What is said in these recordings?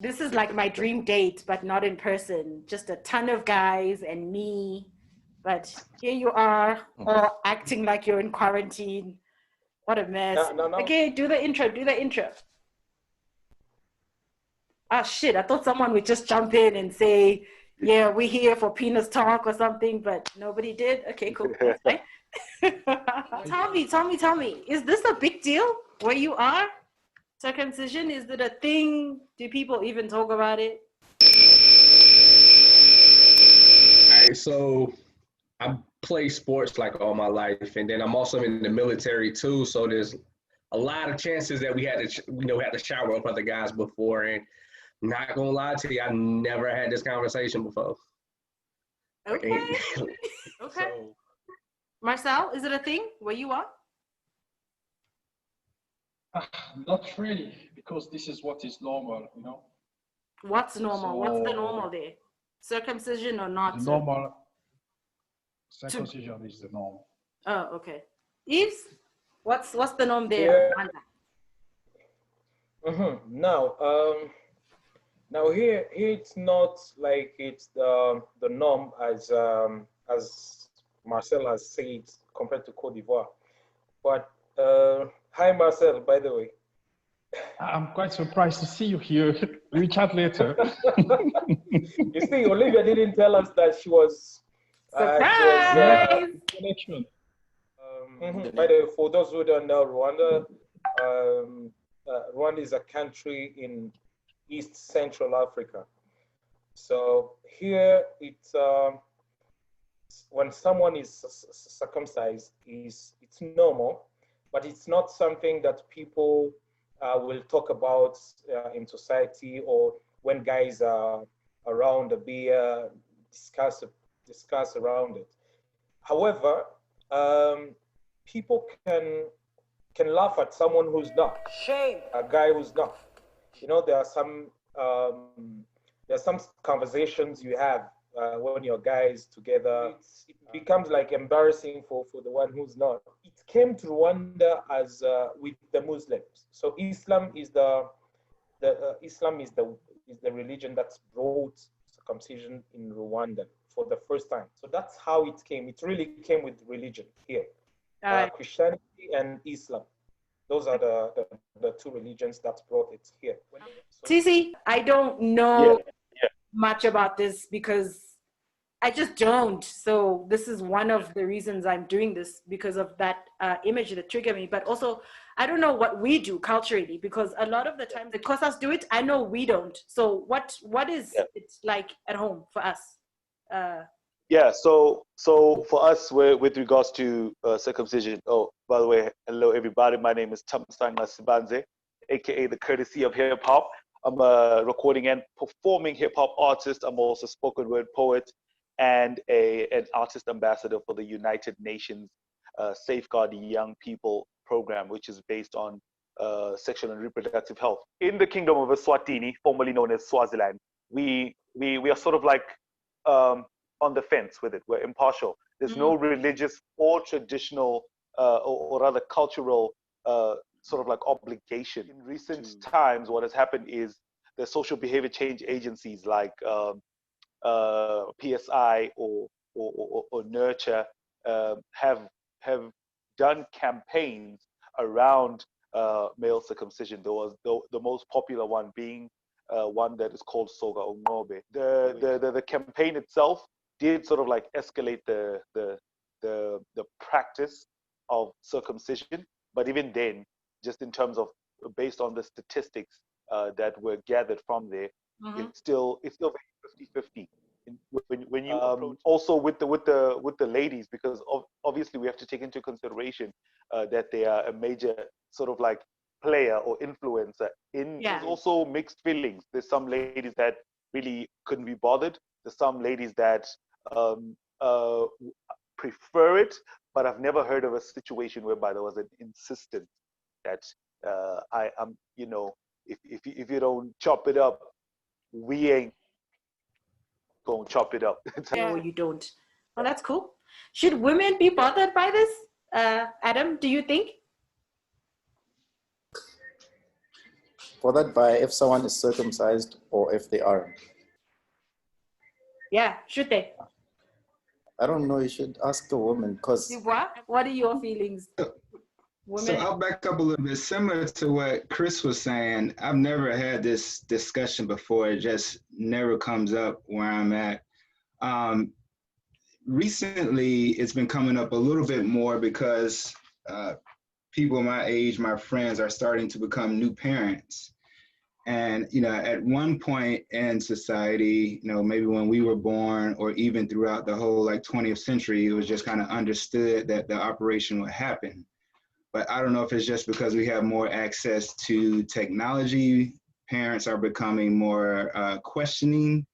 This is like my dream date, but not in person. Just a ton of guys and me. But here you are, all acting like you're in quarantine. What a mess. No. Okay, do the intro, do the intro. Ah, shit, I thought someone would just jump in and say, yeah, we're here for penis talk or something, but nobody did. Okay, cool. That's fine. Tell me, is this a big deal where you are? Circumcision, is it a thing? Do people even talk about it? All right, so I play sports like all my life, and then I'm also in the military too. So there's a lot of chances that we had to, had to shower up other guys before. And not gonna lie to you, I never had this conversation before. Okay. Okay. So, Marcel, is it a thing where you are? Not really, because this is what is normal, What's normal? What's the So normal there? Circumcision or not? the normal circumcision is the norm. Oh, okay. Yves, what's the norm there? Yeah. Now here it's not like it's the norm as Marcel has said compared to Cote d'Ivoire. But hi Marcel, by the way. I'm quite surprised to see you here. We'll chat later. You see, Olivia didn't tell us that she was surprise. Connection. By the way, for those who don't know, Rwanda is a country in East Central Africa. So here it's when someone is circumcised, it's normal, but it's not something that people will talk about in society, or when guys are around a beer, discuss around it. However, people can laugh at someone who's not. Shame. A guy who's not. There are some conversations you have when you're guys together. It becomes like embarrassing for the one who's not. It came to Rwanda as with the Muslims. So Islam is the religion that's brought circumcision in Rwanda for the first time. So that's how it came. It really came with religion here. Christianity and Islam. Those are the two religions that brought it here. Tizzy, I don't know much about this because I just don't. So this is one of the reasons I'm doing this, because of that image that triggered me. But also, I don't know what we do culturally, because a lot of the time the Kosas do it. I know we don't. So what is it like at home for us? So for us, with regards to circumcision, by the way, hello everybody, my name is Tamsan Masibanze, aka the Courtesy of Hip Hop. I'm a recording and performing hip hop artist. I'm also a spoken word poet and an artist ambassador for the United Nations Safeguard Young People program, which is based on sexual and reproductive health. In the Kingdom of Eswatini, formerly known as Swaziland, we are sort of like on the fence with it. We're impartial. There's no religious or traditional or rather cultural sort of like obligation. In recent times, what has happened is the social behavior change agencies like PSI or Nurture have done campaigns around male circumcision. There was the most popular one being one that is called Soga Ongobe. The campaign itself did sort of like escalate the practice of circumcision, but even then, just in terms of based on the statistics that were gathered from there, it's still very 50-50. When you also with the ladies, because obviously we have to take into consideration that they are a major sort of like player or influencer in. There's also mixed feelings. There's some ladies that really couldn't be bothered. There's some ladies that prefer it, but I've never heard of a situation whereby there was an insistence that I am, if you don't chop it up, we ain't gonna chop it up. No, you don't. Well, that's cool. Should women be bothered by this? Adam, do you think? for that by if someone is circumcised or if they aren't? Yeah, should they? I don't know. You should ask a woman because. What are your feelings? So I'll back up a little bit. Similar to what Chris was saying, I've never had this discussion before. It just never comes up where I'm at. Recently, it's been coming up a little bit more because people my age, my friends, are starting to become new parents. And, you know, at one point in society, you know, maybe when we were born or even throughout the whole like 20th century, it was just kind of understood that the operation would happen. But I don't know if it's just because we have more access to technology, parents are becoming more questioning,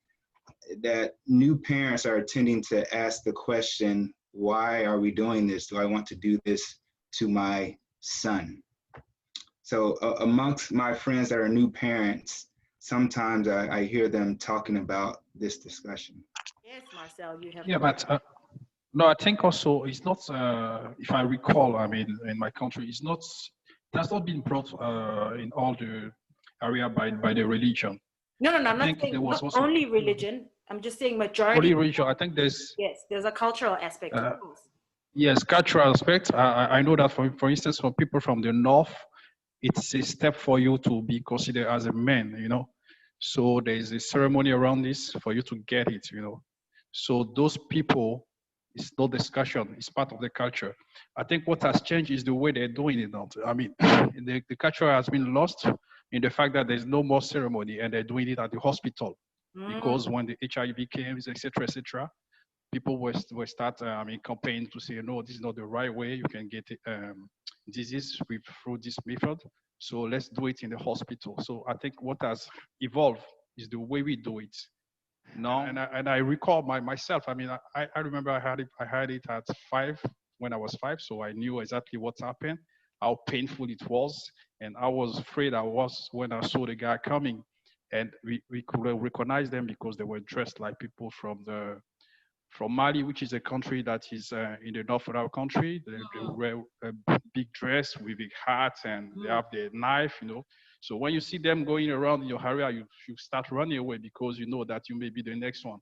that new parents are tending to ask the question, why are we doing this? Do I want to do this to my son? So amongst my friends that are new parents, sometimes I hear them talking about this discussion. Yes, Marcel, you have. Yeah, but no, I think also it's not, if I recall, I mean, in my country, it's not, it has not been brought in all the area by the religion. No, I'm I not think saying there was not also only religion. I'm just saying majority. only religion. I think there's, Yes, there's a cultural aspect. Of course. yes, cultural aspect. I know that for instance, for people from the north, it's a step for you to be considered as a man, you know. So there's a ceremony around this for you to get it, you know. So those people, it's no discussion, it's part of the culture. I think what has changed is the way they're doing it now. I mean, the culture has been lost in the fact that there's no more ceremony and they're doing it at the hospital. Because when the HIV came, etc., people were start campaigning to say, no, this is not the right way. You can get disease through this method. So let's do it in the hospital. So I think what has evolved is the way we do it. No, and I recall myself. I mean, I remember I had it at 5 when I was 5, so I knew exactly what happened, how painful it was, and I was afraid I was when I saw the guy coming, and we could recognize them because they were dressed like people from Mali, which is a country that is in the north of our country. They wear a big dress with big hats and they have their knife, you know. So when you see them going around in your area, you start running away because you know that you may be the next one.